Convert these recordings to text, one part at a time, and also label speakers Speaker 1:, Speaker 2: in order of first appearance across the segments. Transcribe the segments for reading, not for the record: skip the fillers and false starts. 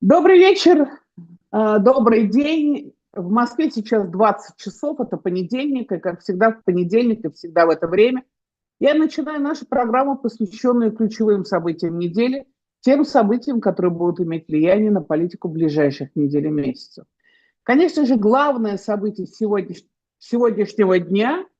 Speaker 1: Добрый вечер, добрый день. В Москве сейчас 20 часов, это понедельник, и как всегда в понедельник, и всегда в это время я начинаю нашу программу, посвященную ключевым событиям недели, тем событиям, которые будут иметь влияние на политику ближайших недель и месяцев. Конечно же, главное событие сегодняшнего дня –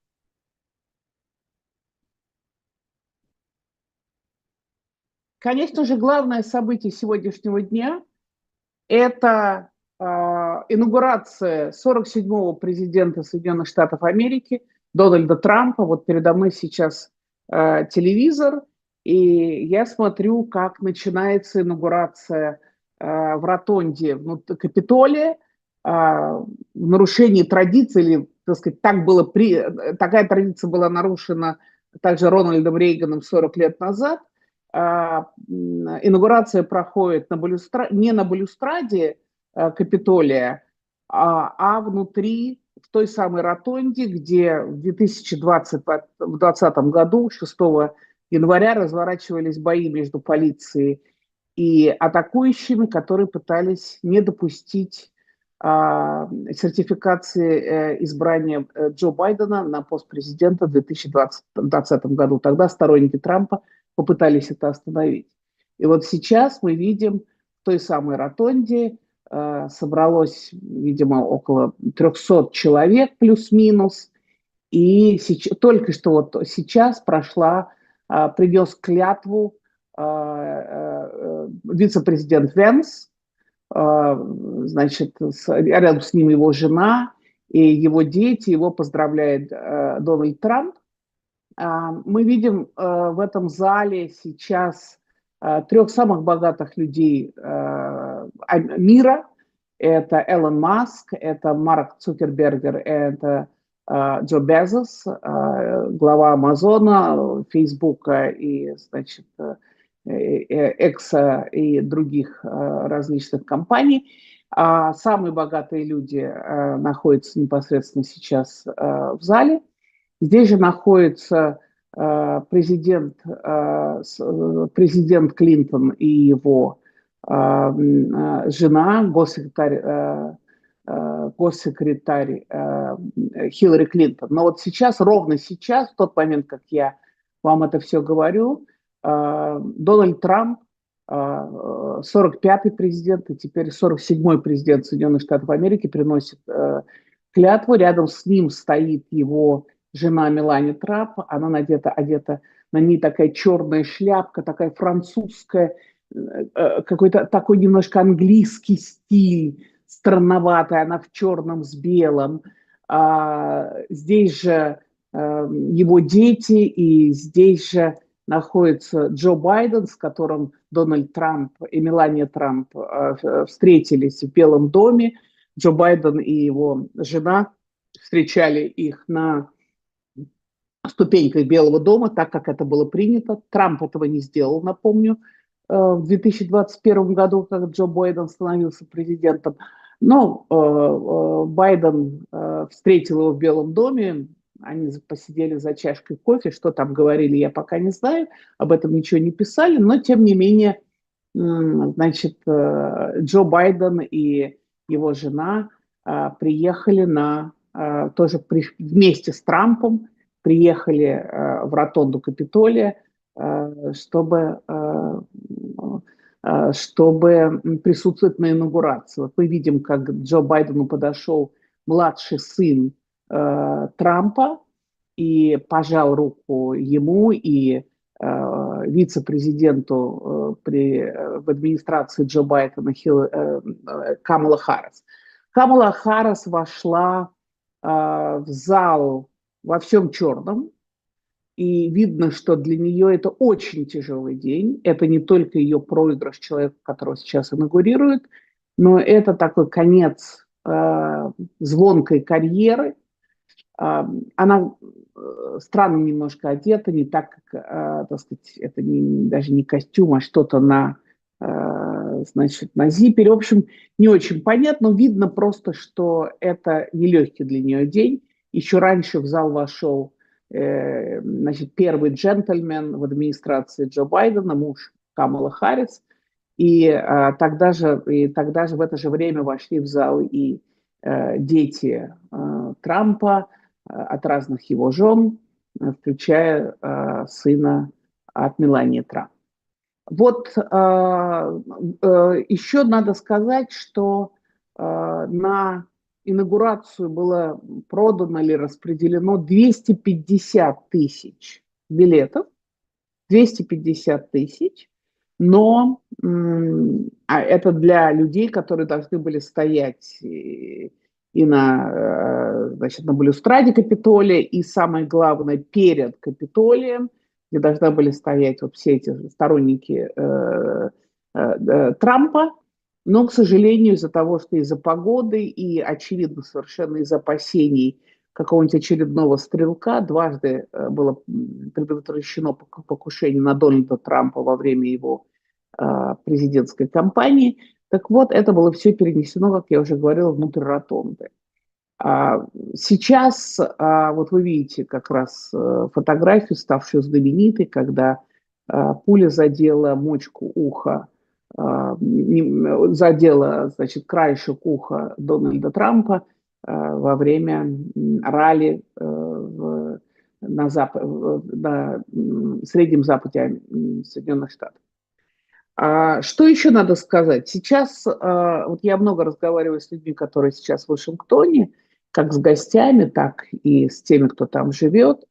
Speaker 1: это инаугурация 47-го президента Соединенных Штатов Америки Дональда Трампа. Вот передо мной сейчас телевизор, и я смотрю, как начинается инаугурация в ротонде Капитолия, в нарушении традиции, или, так сказать, такая традиция была нарушена также Рональдом Рейганом 40 лет назад. Инаугурация проходит не на балюстраде Капитолия, а внутри, в той самой ротонде, где в 2020 году, 6 января, разворачивались бои между полицией и атакующими, которые пытались не допустить сертификации избрания Джо Байдена на пост президента в 2020 году. Тогда сторонники Трампа попытались это остановить. И вот сейчас мы видим в той самой ротонде собралось, видимо, около 300 человек плюс-минус. И только что вот сейчас принес клятву вице-президент Венс, значит, рядом с ним его жена и его дети, его поздравляет Дональд Трамп. Мы видим в этом зале сейчас трех самых богатых людей мира. Это Элон Маск, это Марк Цукербергер, это Джо Безос, глава Амазона, Фейсбука и, значит, Экса и других различных компаний. Самые богатые люди находятся непосредственно сейчас в зале. Здесь же находится президент Клинтон и его жена, госсекретарь Хиллари Клинтон. Но вот сейчас, ровно сейчас, в тот момент, как я вам это все говорю, Дональд Трамп, 45-й президент и теперь 47-й президент Соединенных Штатов Америки, приносит клятву. Рядом с ним стоит его жена Мелания Трамп. Она одета, на ней такая черная шляпка, такая французская, какой-то такой немножко английский стиль, странноватый, она в черном с белым. Здесь же его дети, и здесь же находится Джо Байден, с которым Дональд Трамп и Мелания Трамп встретились в Белом доме. Джо Байден и его жена встречали их на ступеньках Белого дома, так как это было принято. Трамп этого не сделал, напомню, в 2021 году, когда Джо Байден становился президентом. Но Байден встретил его в Белом доме, они посидели за чашкой кофе, что там говорили, я пока не знаю, об этом ничего не писали, но тем не менее, значит, Джо Байден и его жена приехали тоже вместе с Трампом, приехали в ротонду Капитолия, чтобы присутствовать на инаугурации. Вот мы видим, как к Джо Байдену подошел младший сын Трампа и пожал руку ему и вице-президенту в администрации Джо Байдена Камала Харрис. Камала Харрис вошла в зал во всем черном, и видно, что для нее это очень тяжелый день. Это не только ее проигрыш человека, которого сейчас инаугурируют, но это такой конец звонкой карьеры. Она странно немножко одета, не так, как, так сказать, это даже не костюм, а что-то значит, на зипере. В общем, не очень понятно, но видно просто, что это нелегкий для нее день. Еще раньше в зал вошел значит, первый джентльмен в администрации Джо Байдена, муж Камалы Харрис. И тогда же в это же время вошли в зал и дети Трампа от разных его жен, включая сына от Мелании Трамп. Вот еще надо сказать, что на инаугурацию было продано или распределено 250 тысяч билетов, 250 тысяч, но это для людей, которые должны были стоять и на балюстраде Капитолия, и самое главное, перед Капитолием, где должны были стоять вот все эти сторонники Трампа. Но, к сожалению, из-за того, что из-за погоды и, очевидно, совершенно из опасений какого-нибудь очередного стрелка, дважды было предотвращено покушение на Дональда Трампа во время его президентской кампании. Так вот, это было все перенесено, как я уже говорила, внутрь ротонды. Сейчас, вот вы видите как раз фотографию, ставшую знаменитой, когда пуля задела мочку уха, задела, значит, краешек уха Дональда Трампа во время ралли на Среднем Западе Соединенных Штатов. Что еще надо сказать? Сейчас, вот я много разговариваю с людьми, которые сейчас в Вашингтоне, как с гостями, так и с теми, кто там живет.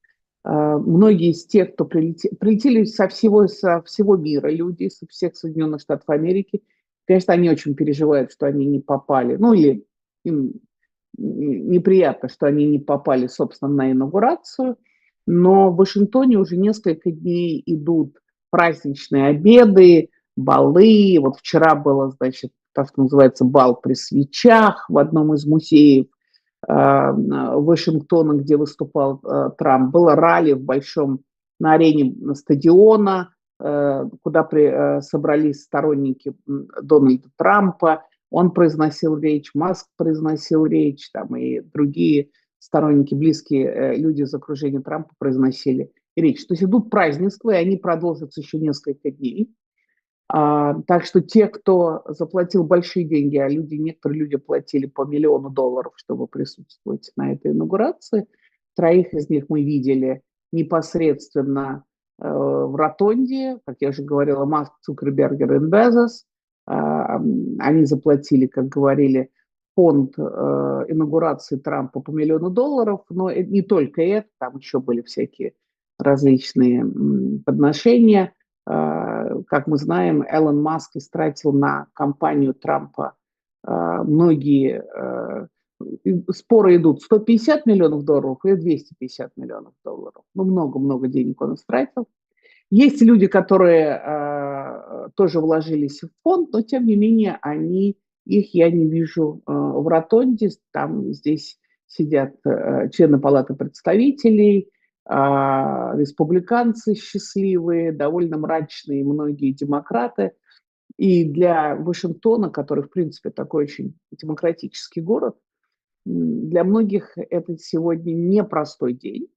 Speaker 1: Многие из тех, кто прилетели со всего мира, люди, со всех Соединенных Штатов Америки, конечно, они очень переживают, что они не попали, ну или им неприятно, что они не попали, собственно, на инаугурацию, но в Вашингтоне уже несколько дней идут праздничные обеды, балы. Вот вчера было, значит, то, что называется бал при свечах в одном из музеев Вашингтона, где выступал Трамп. Было ралли на арене стадиона, куда собрались сторонники Дональда Трампа. Он произносил речь, Маск произносил речь, там и другие сторонники, близкие люди из окружения Трампа произносили речь. То есть идут празднества, и они продолжатся еще несколько дней. Так что те, кто заплатил большие деньги, а некоторые люди платили по $1 миллион, чтобы присутствовать на этой инаугурации, 3 из них мы видели непосредственно в ротонде, как я уже говорила, Маск, Цукербергер и Безос. Они заплатили, как говорили, фонд инаугурации Трампа по $1 миллион, но не только это, там еще были всякие различные подношения. Как мы знаем, Элон Маск истратил на кампанию Трампа многие споры идут $150 миллионов или $250 миллионов. Ну, много-много денег он истратил. Есть люди, которые тоже вложились в фонд, но тем не менее их я не вижу в ротонде. Здесь сидят члены Палаты представителей, республиканцы счастливые, довольно мрачные многие демократы. И для Вашингтона, который, в принципе, такой очень демократический город, для многих это сегодня непростой день.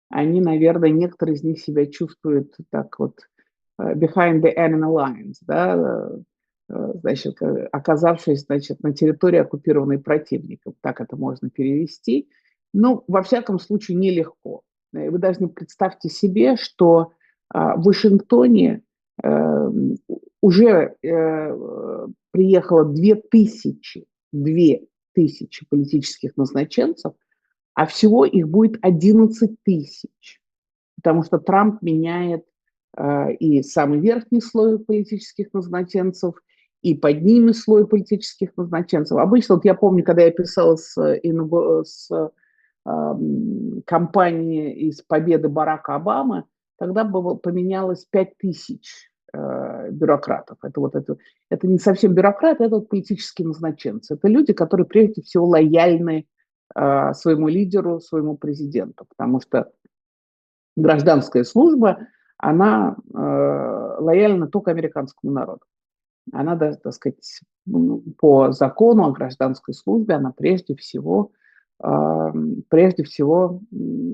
Speaker 1: Они, наверное, некоторые из них себя чувствуют так вот behind the enemy lines, да, значит, оказавшись, значит, на территории, оккупированной противником. Так это можно перевести. Ну, во всяком случае, нелегко. Вы даже представьте себе, что в Вашингтоне уже приехало 2000 политических назначенцев, а всего их будет 11 тысяч, потому что Трамп меняет и самый верхний слой политических назначенцев, и под ними слой политических назначенцев. Обычно, вот я помню, когда я писала с кампании из победы Барака Обамы, тогда поменялось 5000 бюрократов. Это не совсем бюрократы, это политические назначенцы. Это люди, которые прежде всего лояльны своему лидеру, своему президенту, потому что гражданская служба, она лояльна только американскому народу. Она, так сказать, по закону о гражданской службе, она прежде всего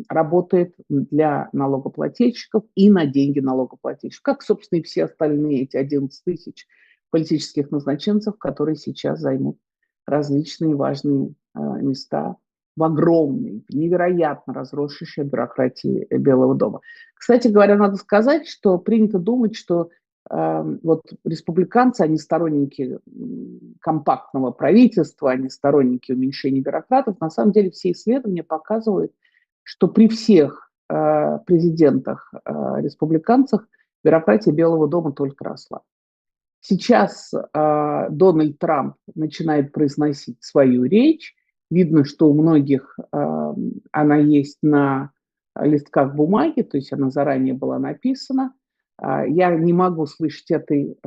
Speaker 1: работает для налогоплательщиков и на деньги налогоплательщиков, как, собственно, и все остальные эти 11 тысяч политических назначенцев, которые сейчас займут различные важные места в огромной, невероятно разросшейся бюрократии Белого дома. Кстати говоря, надо сказать, что принято думать, что вот республиканцы, они сторонники компактного правительства, они сторонники уменьшения бюрократов. На самом деле все исследования показывают, что при всех президентах республиканцах бюрократия Белого дома только росла. Сейчас Дональд Трамп начинает произносить свою речь. Видно, что у многих она есть на листках бумаги, то есть она заранее была написана. Я не могу слышать этой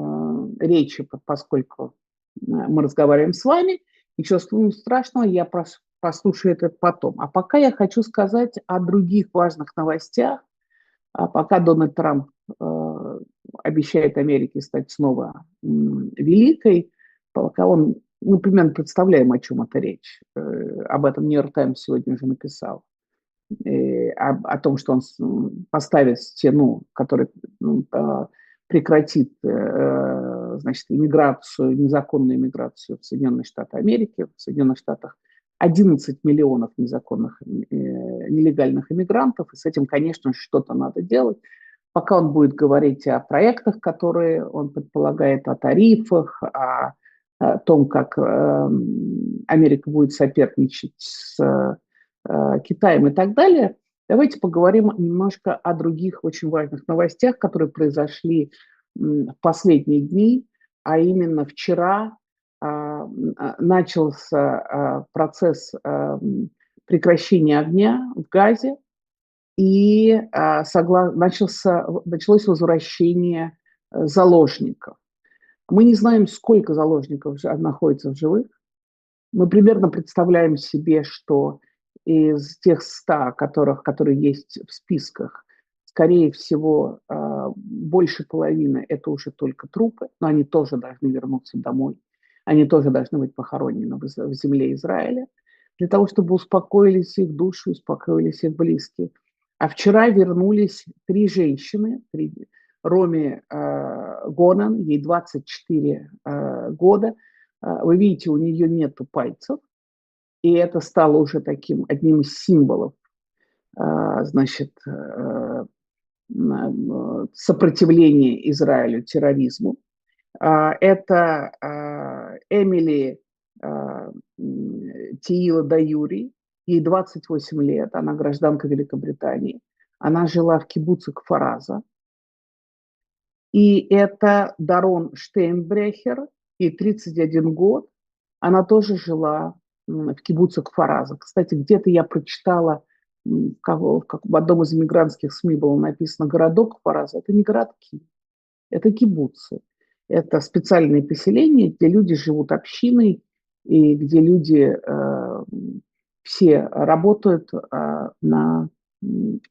Speaker 1: речи, поскольку мы разговариваем с вами. Ничего страшного, я послушаю это потом. А пока я хочу сказать о других важных новостях. Пока Дональд Трамп обещает Америке стать снова великой, пока он, мы примерно представляем, о чем это речь. Об этом Нью-Йорк Таймс сегодня уже написал. О том, что он поставит стену, которая прекратит, значит, иммиграцию, незаконную иммиграцию в Соединенные Штаты Америки. В Соединенных Штатах 11 миллионов незаконных, нелегальных иммигрантов, и с этим, конечно, что-то надо делать. Пока он будет говорить о проектах, которые он предполагает, о тарифах, о том, как Америка будет соперничать с Китаем и так далее, давайте поговорим немножко о других очень важных новостях, которые произошли в последние дни, а именно вчера начался процесс прекращения огня в Газе, и началось возвращение заложников. Мы не знаем, сколько заложников находится в живых. Мы примерно представляем себе, что из тех 100, которые есть в списках, скорее всего, больше половины – это уже только трупы, но они тоже должны вернуться домой. Они тоже должны быть похоронены в земле Израиля, для того, чтобы успокоились их души, успокоились их близкие. А вчера вернулись 3 женщины, Роми Гонан, ей 24 года. Вы видите, у нее нет пальцев, и это стало уже таким одним из символов, значит, сопротивления Израилю терроризму. Это Эмили Тиила Даюри, ей 28 лет, она гражданка Великобритании. Она жила в кибуце Кфар-Аза. И это Дарон Штейнбрехер, ей 31 год. Она тоже жила в кибуце Кфар-Аза. Кстати, где-то я прочитала, в одном из иммигрантских СМИ было написано городок Кфар-Аза. Это не городки, это кибуцы. Это специальные поселения, где люди живут общиной, и где люди все работают на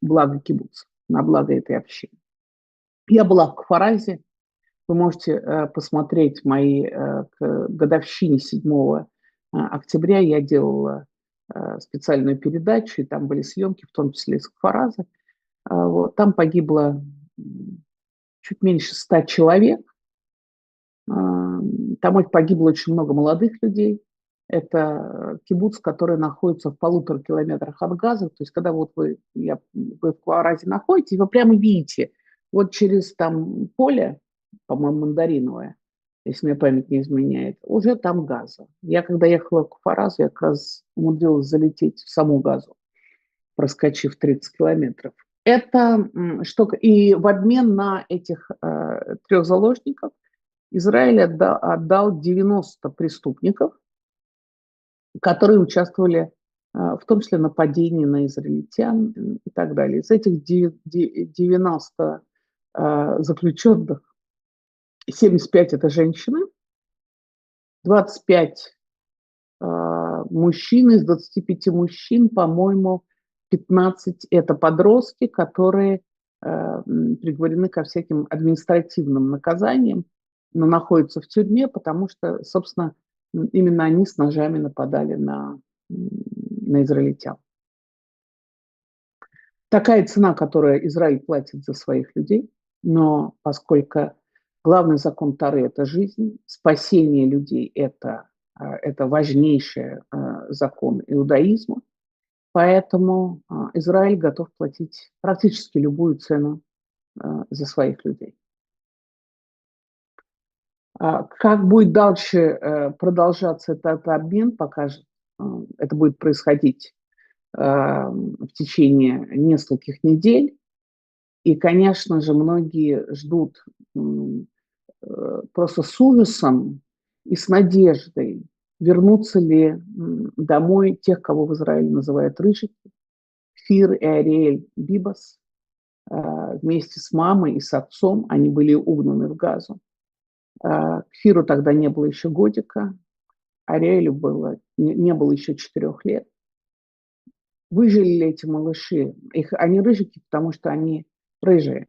Speaker 1: благо кибуца, на благо этой общины. Я была в Кфар-Азе. Вы можете посмотреть мои к годовщине 7 октября. Я делала специальную передачу, и там были съемки, в том числе из Кфар-Аза. Вот, там погибло чуть меньше 100 человек. Там погибло очень много молодых людей. Это кибуц, который находится в 1,5 километрах от Газа. То есть, когда вот вы в Кфар-Азе находитесь, вы прямо видите, вот через там поле, по-моему, мандариновое, если мне память не изменяет, уже там Газа. Я когда ехала в Кфар-Азу, я как раз умудрилась залететь в саму Газу, проскочив 30 километров. Это что, и в обмен на этих 3 заложников Израиль отдал 90 преступников, которые участвовали в том числе в нападении на израильтян и так далее. Из этих 90 заключенных 75 – это женщины, 25 мужчин, из 25 мужчин, по-моему, 15 – это подростки, которые приговорены ко всяким административным наказаниям, но находятся в тюрьме, потому что, собственно, именно они с ножами нападали на израильтян. Такая цена, которую Израиль платит за своих людей, но поскольку Главный закон Торы – это жизнь, спасение людей – это важнейший закон иудаизма. Поэтому Израиль готов платить практически любую цену за своих людей. Как будет дальше продолжаться этот обмен, покажет. Это будет происходить в течение нескольких недель. И, конечно же, многие ждут просто с ужасом и с надеждой, вернутся ли домой тех, кого в Израиле называют рыжики, Кфир и Ариэль Бибас, вместе с мамой и с отцом. Они были угнаны в Газу. Кфиру тогда не было еще годика, Ариэлю не было еще 4 лет. Выжили ли эти малыши? Они рыжики, потому что они рыжие.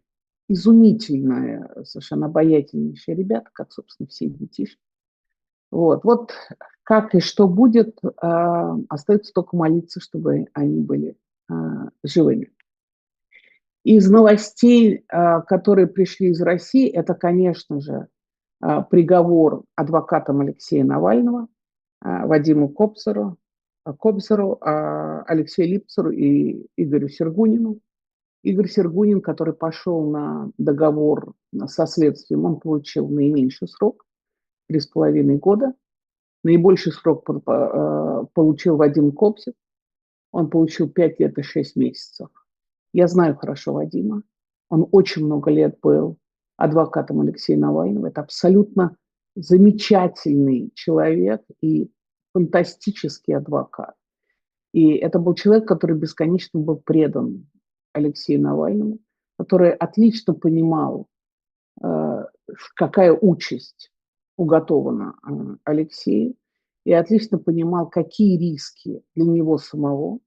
Speaker 1: Изумительные, совершенно обаятельнейшие ребята, как, собственно, все детишки. Вот как и что будет, остается только молиться, чтобы они были живыми. Из новостей, которые пришли из России, это, конечно же, приговор адвокатам Алексея Навального, Вадиму Кобзару, Алексею Липцеру и Игорю Сергунину. Игорь Сергунин, который пошел на договор со следствием, он получил наименьший срок, 3,5 года. Наибольший срок получил Вадим Кобзев, он получил 5 лет и 6 месяцев. Я знаю хорошо Вадима, он очень много лет был адвокатом Алексея Навального. Это абсолютно замечательный человек и фантастический адвокат. И это был человек, который бесконечно был предан Алексею Навальному, который отлично понимал, какая участь уготована Алексею, и отлично понимал, какие риски для него самого.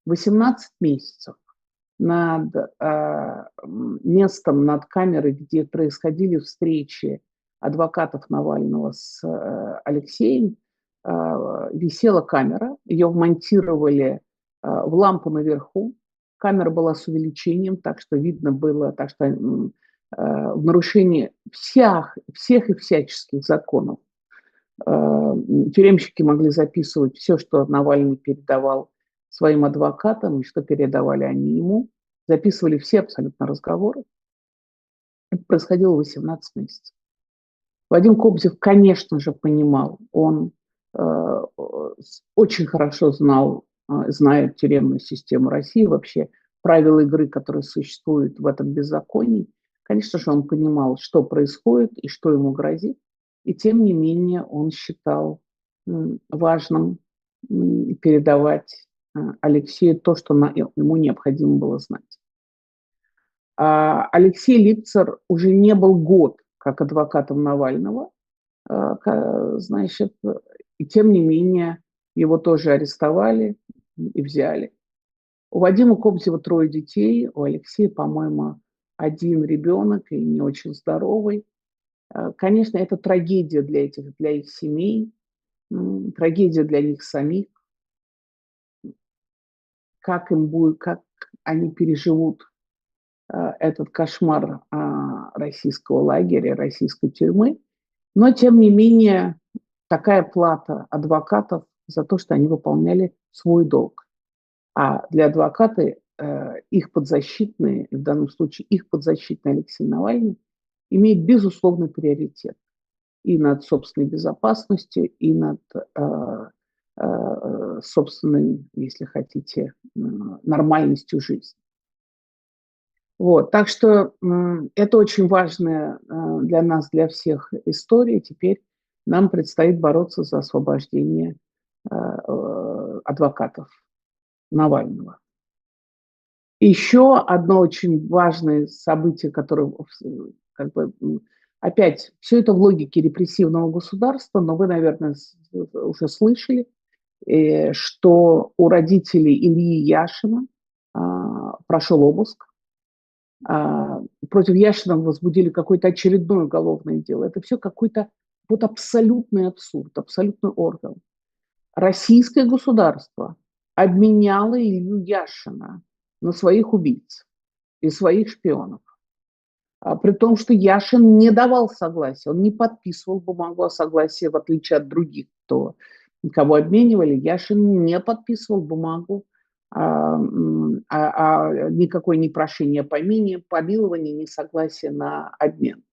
Speaker 1: 18 месяцев над местом, над камерой, где происходили встречи адвокатов Навального с Алексеем, висела камера, ее вмонтировали в лампу наверху. Камера была с увеличением, так что видно было, так что в нарушении всех и всяческих законов тюремщики могли записывать все, что Навальный передавал своим адвокатам, и что передавали они ему. Записывали все абсолютно разговоры. Это происходило 18 месяцев. Вадим Кобзев, конечно же, понимал, он очень хорошо знает тюремную систему России, вообще правила игры, которые существуют в этом беззаконии. Конечно же, он понимал, что происходит и что ему грозит. И тем не менее он считал важным передавать Алексею то, что ему необходимо было знать. Алексей Липцер уже не был год как адвокатом Навального, значит, и тем не менее его тоже арестовали и взяли. У Вадима Кобзева 3 детей, у Алексея, по-моему, 1 ребенок и не очень здоровый. Конечно, это трагедия для их семей, трагедия для них самих. Как они переживут этот кошмар российского лагеря, российской тюрьмы. Но, тем не менее, такая плата адвокатов за то, что они выполняли свой долг. А для адвоката их подзащитные, в данном случае их подзащитный Алексей Навальный, имеет безусловный приоритет и над собственной безопасностью, и над собственной, если хотите, нормальностью жизни. Вот, так что это очень важная для нас, для всех история. Теперь нам предстоит бороться за освобождение адвокатов Навального. Еще одно очень важное событие, которое опять все это в логике репрессивного государства, но вы, наверное, уже слышали, что у родителей Ильи Яшина прошел обыск. Против Яшина возбудили какое-то очередное уголовное дело. Это все какой-то вот абсолютный абсурд, абсолютный орган. Российское государство обменяло Илью Яшина на своих убийц и своих шпионов. При том, что Яшин не давал согласия, он не подписывал бумагу о согласии, в отличие от других, кого обменивали. Яшин не подписывал бумагу никакое ни прошение о помиловании, ни согласия на обмен.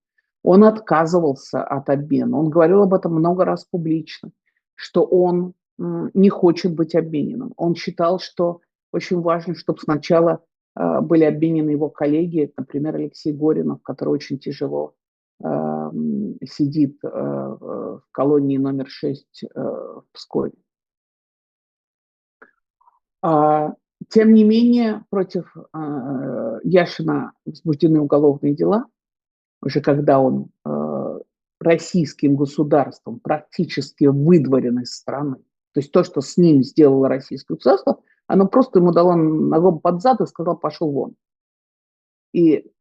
Speaker 1: Он отказывался от обмена. Он говорил об этом много раз публично, что он не хочет быть обмененным. Он считал, что очень важно, чтобы сначала были обменены его коллеги, например, Алексей Горинов, который очень тяжело сидит в колонии номер 6 в Пскове. Тем не менее, против Яшина возбуждены уголовные дела, уже когда он российским государством практически выдворен из страны. То есть то, что с ним сделало российское государство, оно просто ему дало ногом под зад и сказало: пошел вон. И,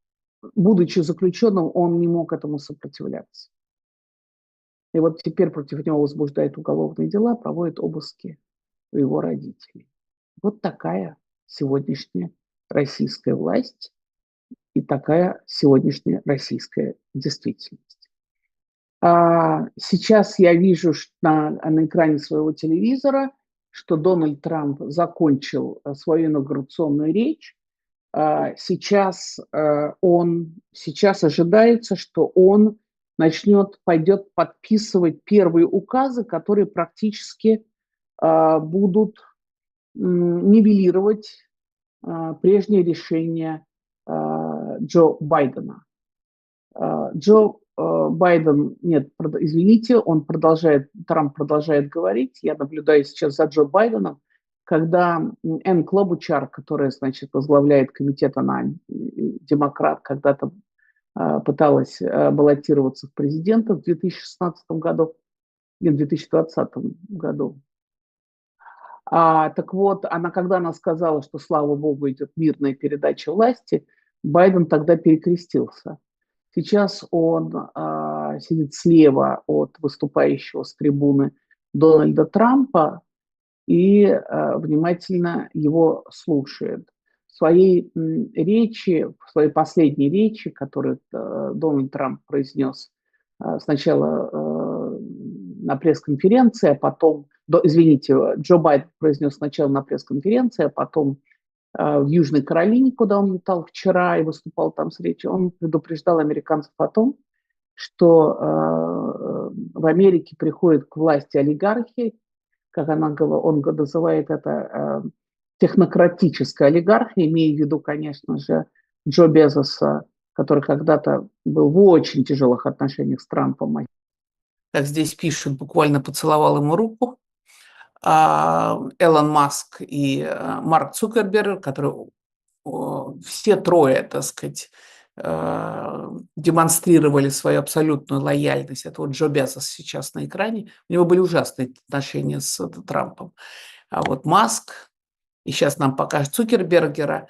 Speaker 1: будучи заключенным, он не мог этому сопротивляться. И вот теперь против него возбуждают уголовные дела, проводят обыски у его родителей. Вот такая сегодняшняя российская власть и такая сегодняшняя российская действительность. Сейчас я вижу на экране своего телевизора, что Дональд Трамп закончил свою инаугурационную речь. Сейчас ожидается, что он пойдет подписывать первые указы, которые практически будут нивелировать прежнее решение Джо Байдена. Байден, нет, извините, Трамп продолжает говорить. Я наблюдаю сейчас за Джо Байденом, когда Энн Клобучар, которая, значит, возглавляет комитет, она демократ, когда-то пыталась баллотироваться в президенты в 2016 году или в 2020 году. Так вот, когда она сказала, что, слава богу, идет мирная передача власти, Байден тогда перекрестился. Сейчас он сидит слева от выступающего с трибуны Дональда Трампа и внимательно его слушает. В своей последней речи, которую Дональд Трамп произнес сначала на пресс-конференции, а потом, Джо Байден произнес сначала на пресс-конференции, а потом в Южной Каролине, куда он летал вчера и выступал там с речью, он предупреждал американцев о том, что в Америке приходит к власти олигархи, как он называет это технократическая олигархия, имея в виду, конечно же, Джо Безоса, который когда-то был в очень тяжелых отношениях с Трампом. Как здесь пишут, буквально поцеловал ему руку. Элон Маск и Марк Цукерберг, которые все трое, так сказать, демонстрировали свою абсолютную лояльность. Это вот Джо Безос сейчас на экране. У него были ужасные отношения с Трампом. А вот Маск, и сейчас нам покажет Цукербергера,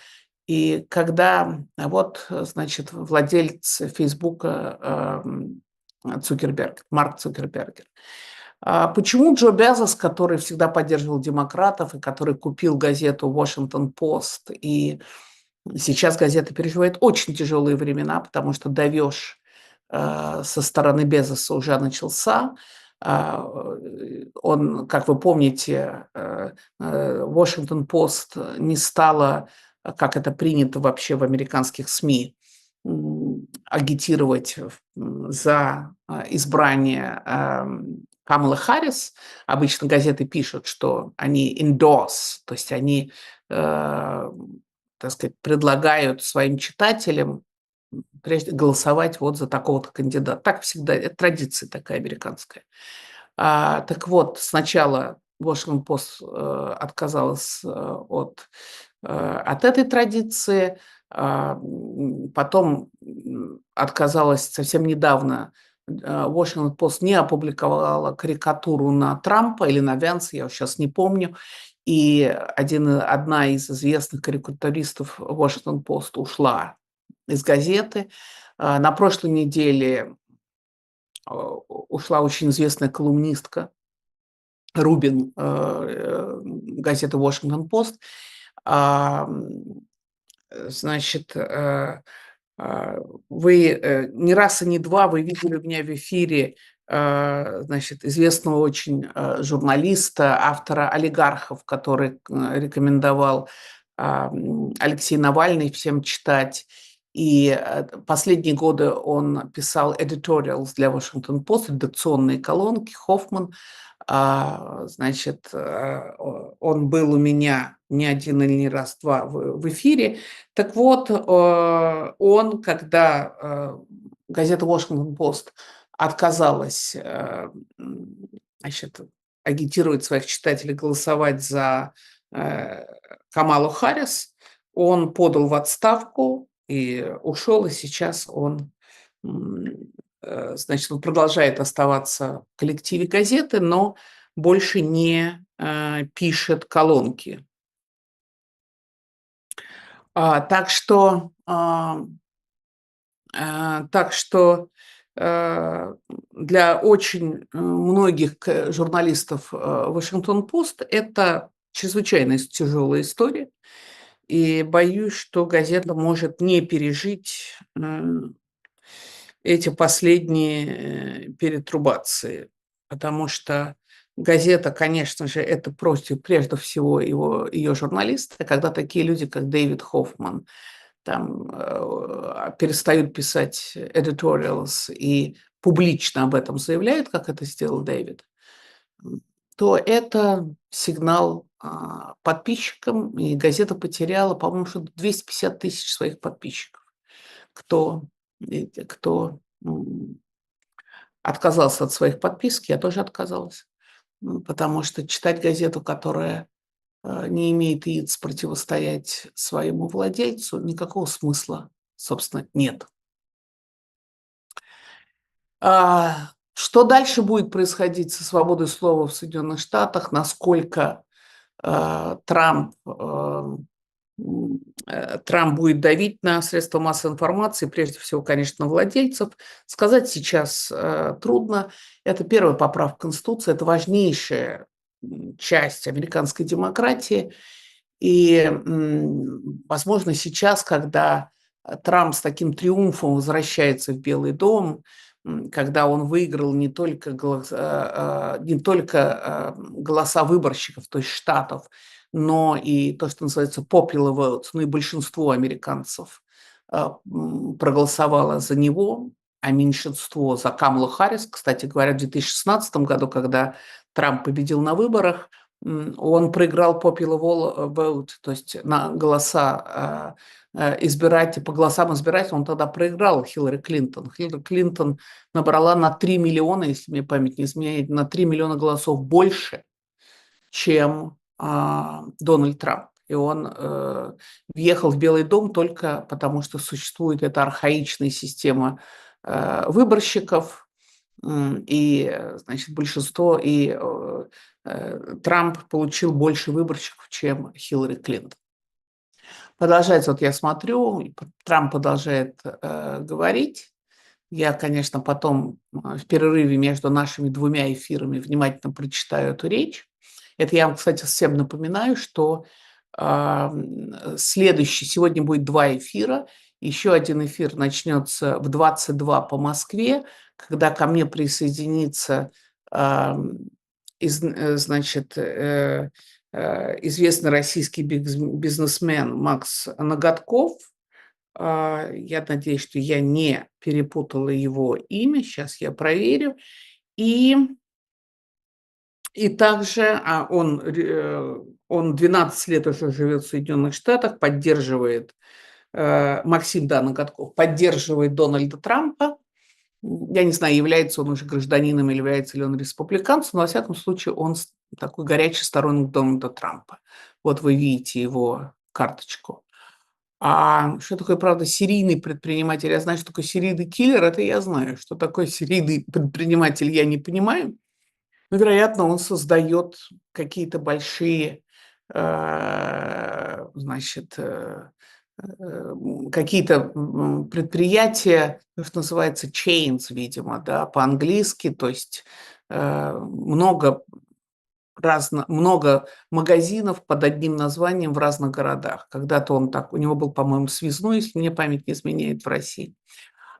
Speaker 1: и когда вот, значит, владелец Фейсбука Марк Цукербергер. Почему Джо Безос, который всегда поддерживал демократов и который купил газету Washington Post, и сейчас газета переживает очень тяжелые времена, потому что давеж со стороны Безоса уже начался. Он, как вы помните, Washington Post не стала, как это принято вообще в американских СМИ, агитировать за избрание Камалы Харрис. Обычно газеты пишут, что они endorse, то есть они, так сказать, предлагают своим читателям прежде голосовать вот за такого-то кандидата. Так всегда, это традиция такая американская. Так вот, сначала Washington Post отказалась от этой традиции, потом отказалась совсем недавно. Washington Post не опубликовала карикатуру на Трампа или на Венса, я сейчас не помню, и одна из известных карикатуристов Washington Post ушла из газеты. На прошлой неделе ушла очень известная колумнистка Рубин, газеты Washington Post. Значит, Вы не раз и не два вы видели у меня в эфире, значит, известного очень журналиста, автора «Олигархов», который рекомендовал Алексей Навальный всем читать. И последние годы он писал editorials для Washington Post, редакционные колонки, Хоффман. Значит, он был у меня не один или не раз, два в эфире. Так вот, он, когда газета Washington Post отказалась, значит, агитировать своих читателей голосовать за Камалу Харрис, он подал в отставку и ушел, и сейчас он, значит, он продолжает оставаться в коллективе газеты, но больше не пишет колонки. Так что для очень многих журналистов Вашингтон-Пост это чрезвычайно тяжелая история, и боюсь, что газета может не пережить эти последние перетрубации, потому что газета, конечно же, это прежде всего ее журналисты, когда такие люди, как Дэвид Хоффман, там перестают писать editorials и публично об этом заявляют, как это сделал Дэвид, то это сигнал подписчикам, и газета потеряла, по-моему, что 250 тысяч своих подписчиков, кто отказался от своих подписки, я тоже отказалась, потому что читать газету, которая не имеет яиц противостоять своему владельцу, никакого смысла, собственно, нет. Что дальше будет происходить со свободой слова в Соединенных Штатах, насколько Трамп будет давить на средства массовой информации, прежде всего, конечно, на владельцев, сказать сейчас трудно. Это первая поправка в Конституцию, это важнейшая часть американской демократии. И, возможно, сейчас, когда Трамп с таким триумфом возвращается в Белый дом, когда он выиграл не только голоса выборщиков, то есть штатов, но и то, что называется popular votes, ну и большинство американцев проголосовало за него, а меньшинство за Камалу Харрис. Кстати говоря, в 2016 году, когда Трамп победил на выборах, он проиграл popular vote, то есть на голоса избирателей, по голосам избирателей он тогда проиграл Хиллари Клинтон. Хиллари Клинтон набрала на 3 миллиона, если мне память не изменяет, на 3 миллиона голосов больше, чем Дональд Трамп. И он въехал в Белый дом только потому, что существует эта архаичная система выборщиков, и, значит, большинство, и Трамп получил больше выборщиков, чем Хиллари Клинтон. Продолжается, вот я смотрю, Трамп продолжает говорить. Я, конечно, потом в перерыве между нашими двумя эфирами внимательно прочитаю эту речь. Это я вам, кстати, всем напоминаю, что сегодня будет два эфира. Еще один эфир начнется в 22 по Москве, когда ко мне присоединится значит, известный российский бизнесмен Макс Ноготков. Я надеюсь, что я не перепутала его имя. Сейчас я проверю. И также он 12 лет уже живет в Соединенных Штатах, поддерживает, Максим Ноготков поддерживает Дональда Трампа. Я не знаю, является он уже гражданином или является ли он республиканцем, но, во всяком случае, он такой горячий сторонник Дональда Трампа. Вот вы видите его карточку. А что такое, правда, серийный предприниматель? Я знаю, что такое серийный киллер, это я знаю. Что такое серийный предприниматель, я не понимаю. Но, вероятно, он создает какие-то большие, значит, какие-то предприятия, что называется chains, видимо, да, по-английски, то есть много много магазинов под одним названием в разных городах. Когда-то у него был, по-моему, связной, если мне память не изменяет, в России.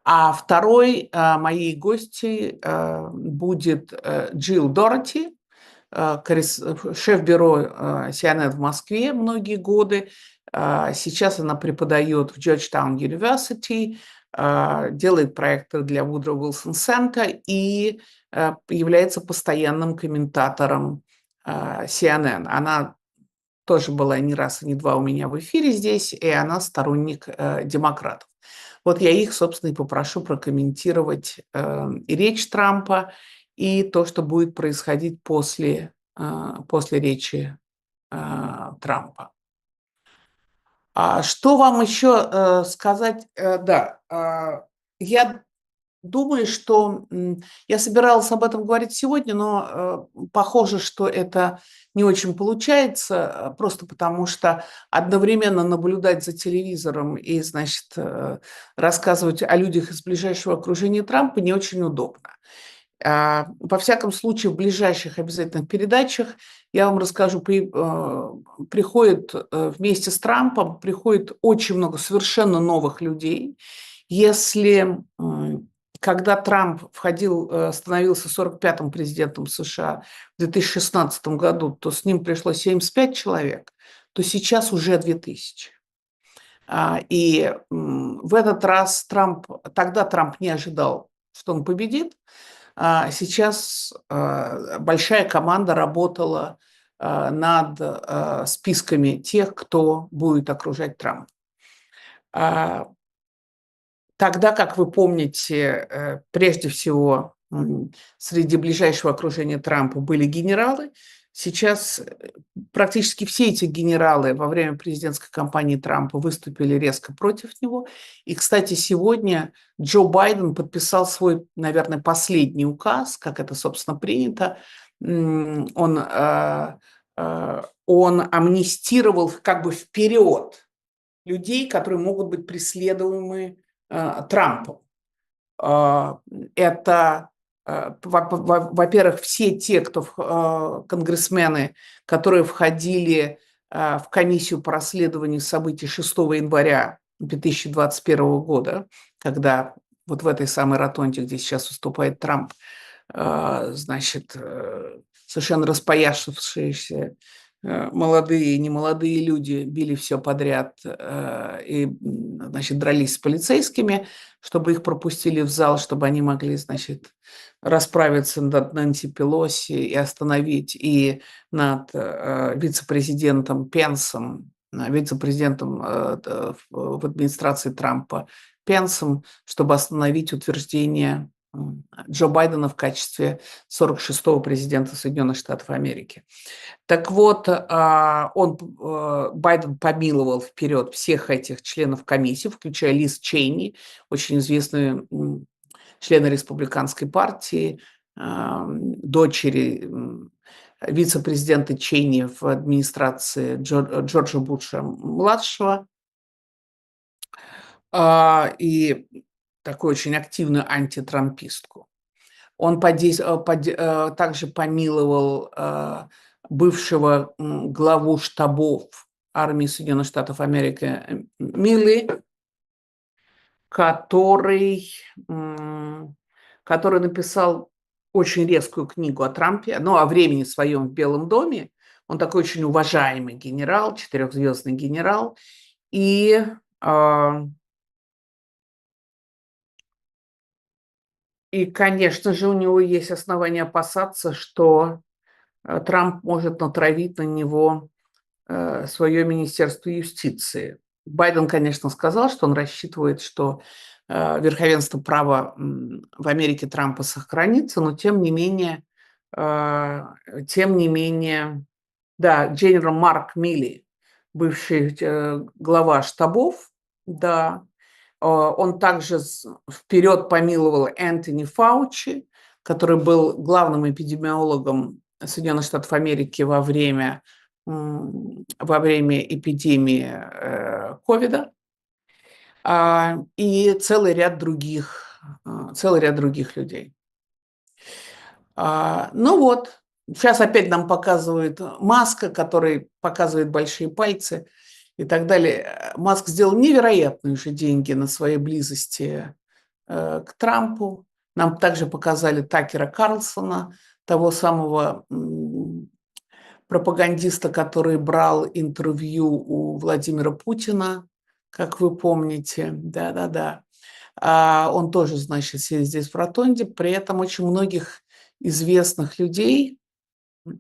Speaker 1: А второй моей гостьей будет Джилл Дороти, шеф-бюро CNN в Москве многие годы. Сейчас она преподает в Georgetown University, делает проекты для Woodrow Wilson Center и является постоянным комментатором CNN. Она тоже была не раз и не два у меня в эфире здесь, и она сторонник демократов. Вот я их, собственно, и попрошу прокомментировать и речь Трампа, и то, что будет происходить после речи Трампа. Что вам еще сказать? Да, я думаю, что я собиралась об этом говорить сегодня, но похоже, что это не очень получается, просто потому что одновременно наблюдать за телевизором и, значит, рассказывать о людях из ближайшего окружения Трампа не очень удобно. Во всяком случае, в ближайших обязательных передачах я вам расскажу, приходит вместе с Трампом, приходит очень много совершенно новых людей. Когда Трамп становился 45-м президентом США в 2016 году, то с ним пришло 75 человек, то сейчас уже 2000. И в этот раз тогда Трамп не ожидал, что он победит. Сейчас большая команда работала над списками тех, кто будет окружать Трампа. Тогда, как вы помните, прежде всего среди ближайшего окружения Трампа были генералы. Сейчас практически все эти генералы во время президентской кампании Трампа выступили резко против него. И, кстати, сегодня Джо Байден подписал свой, наверное, последний указ, как это, собственно, принято. Он амнистировал как бы вперед людей, которые могут быть преследуемы Трампом. Это, во-первых, все те, конгрессмены, которые входили в комиссию по расследованию событий 6 января 2021 года, когда вот в этой самой ротонде, где сейчас выступает Трамп, значит, совершенно распоясавшиеся молодые и немолодые люди били все подряд и, значит, дрались с полицейскими, чтобы их пропустили в зал, чтобы они могли, значит, расправиться над Нэнси Пелоси и остановить, и над вице-президентом Пенсом, вице-президентом в администрации Трампа Пенсом, чтобы остановить утверждение Джо Байдена в качестве 46-го президента Соединенных Штатов Америки. Так вот, Байден помиловал вперед всех этих членов комиссии, включая Лиз Чейни, очень известную члена республиканской партии, дочери вице-президента Чейни в администрации Джорджа Буша-младшего, и такую очень активную антитрампистку. Он также помиловал бывшего главу штабов армии Соединенных Штатов Америки Милли, который написал очень резкую книгу о Трампе, о времени своем в Белом доме. Он такой очень уважаемый генерал, 4-звездный генерал. И конечно же, у него есть основания опасаться, что Трамп может натравить на него свое Министерство юстиции. Байден, конечно, сказал, что он рассчитывает, что верховенство права в Америке Трампа сохранится, но тем не менее, да, генерал Марк Милли, бывший глава штабов, да, он также вперед помиловал Энтони Фаучи, который был главным эпидемиологом Соединенных Штатов Америки во время эпидемии ковида, и целый ряд других людей. Ну вот,
Speaker 2: Сейчас опять нам показывают Маска, который показывает большие пальцы и так далее. Маск сделал невероятные же деньги на своей близости к Трампу. Нам также показали Такера Карлсона, того самого пропагандиста, который брал интервью у Владимира Путина, как вы помните. Да-да-да. Он тоже, значит, сидит здесь в Ротонде. При этом очень многих известных людей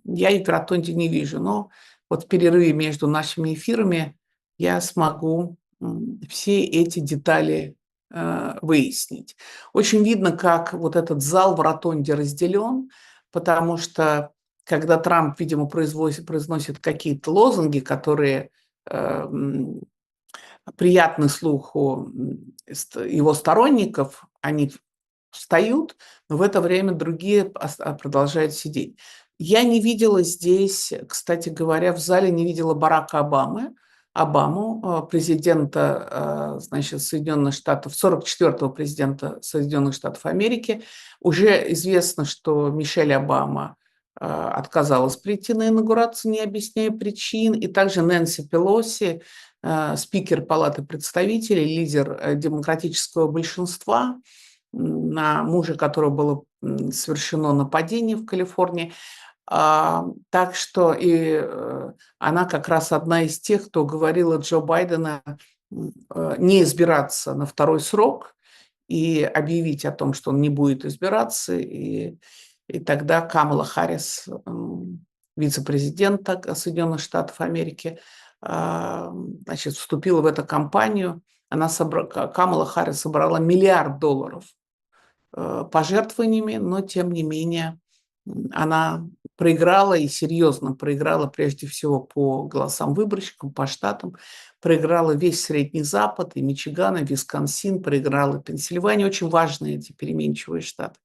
Speaker 2: я и в Ротонде не вижу. Но вот в перерыве между нашими эфирами я смогу все эти детали выяснить. Очень видно, как вот этот зал в Ротонде разделен, потому что когда Трамп, видимо, произносит какие-то лозунги, которые приятны слуху его сторонников, они встают, но в это время другие продолжают сидеть. Я не видела здесь, кстати говоря, в зале не видела Барака Обаму, президента, значит, Соединенных Штатов, 44-го президента Соединенных Штатов Америки. Уже известно, что Мишель Обама отказалась прийти на инаугурацию, не объясняя причин, и также Нэнси Пелоси, спикер Палаты представителей, лидер демократического большинства, на мужа которого было совершено нападение в Калифорнии. Так что она как раз одна из тех, кто говорила Джо Байдена не избираться на второй срок и объявить о том, что он не будет избираться. И тогда Камала Харрис, вице-президент Соединенных Штатов Америки, значит, вступила в эту кампанию. Камала Харрис собрала $1 миллиард пожертвованиями, но тем не менее она проиграла и серьезно проиграла прежде всего по голосам выборщиков, по штатам, проиграла весь Средний Запад, и Мичиган, и Висконсин, проиграла Пенсильвания, очень важные эти переменчивые штаты.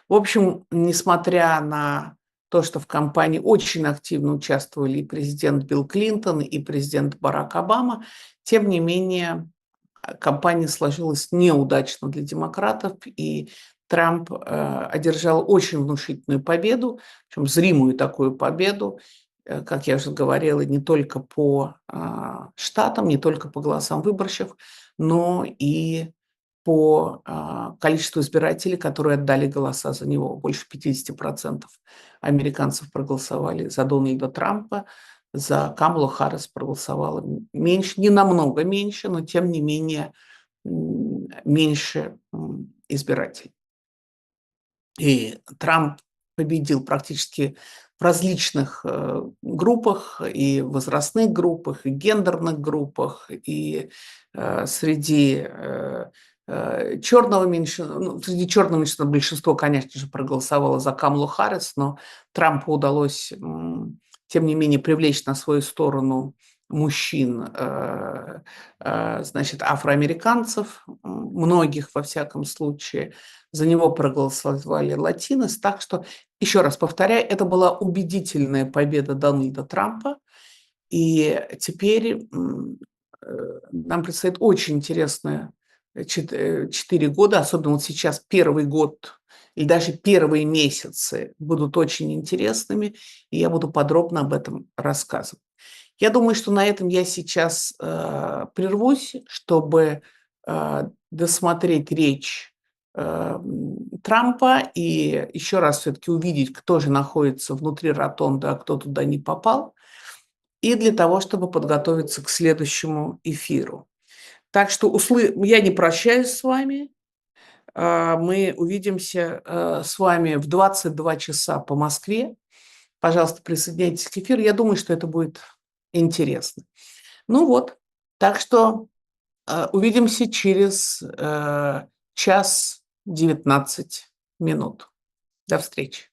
Speaker 2: В общем, несмотря на то, что в кампании очень активно участвовали и президент Билл Клинтон, и президент Барак Обама, тем не менее кампания сложилась неудачно для демократов, и Трамп одержал очень внушительную победу, причем зримую такую победу, как я уже говорила, не только по штатам, не только по голосам выборщиков, но и по количеству избирателей, которые отдали голоса за него. Больше 50% американцев проголосовали за Дональда Трампа, за Камалу Харрис проголосовало меньше, не намного меньше, но тем не менее меньше избирателей. И Трамп победил практически в различных группах, и возрастных группах, и гендерных группах, и среди черного меньшинства, среди черного меньшинства большинство, конечно же, проголосовало за Камалу Харрис, но Трампу удалось, тем не менее, привлечь на свою сторону мужчин, значит, афроамериканцев, многих во всяком случае. За него проголосовали латинос. Так что, еще раз повторяю, это была убедительная победа Дональда Трампа. И теперь нам предстоит очень интересные 4 года, особенно вот сейчас первый год или даже первые месяцы будут очень интересными, и я буду подробно об этом рассказывать. Я думаю, что на этом я сейчас прервусь, чтобы досмотреть речь Трампа и еще раз все-таки увидеть, кто же находится внутри ротонды, а кто туда не попал, и для того, чтобы подготовиться к следующему эфиру. Так что я не прощаюсь с вами. Мы увидимся с вами в 22 часа по Москве. Пожалуйста, присоединяйтесь к эфиру. Я думаю, что это будет интересно. Ну вот, так что увидимся через час 19 минут. До встречи.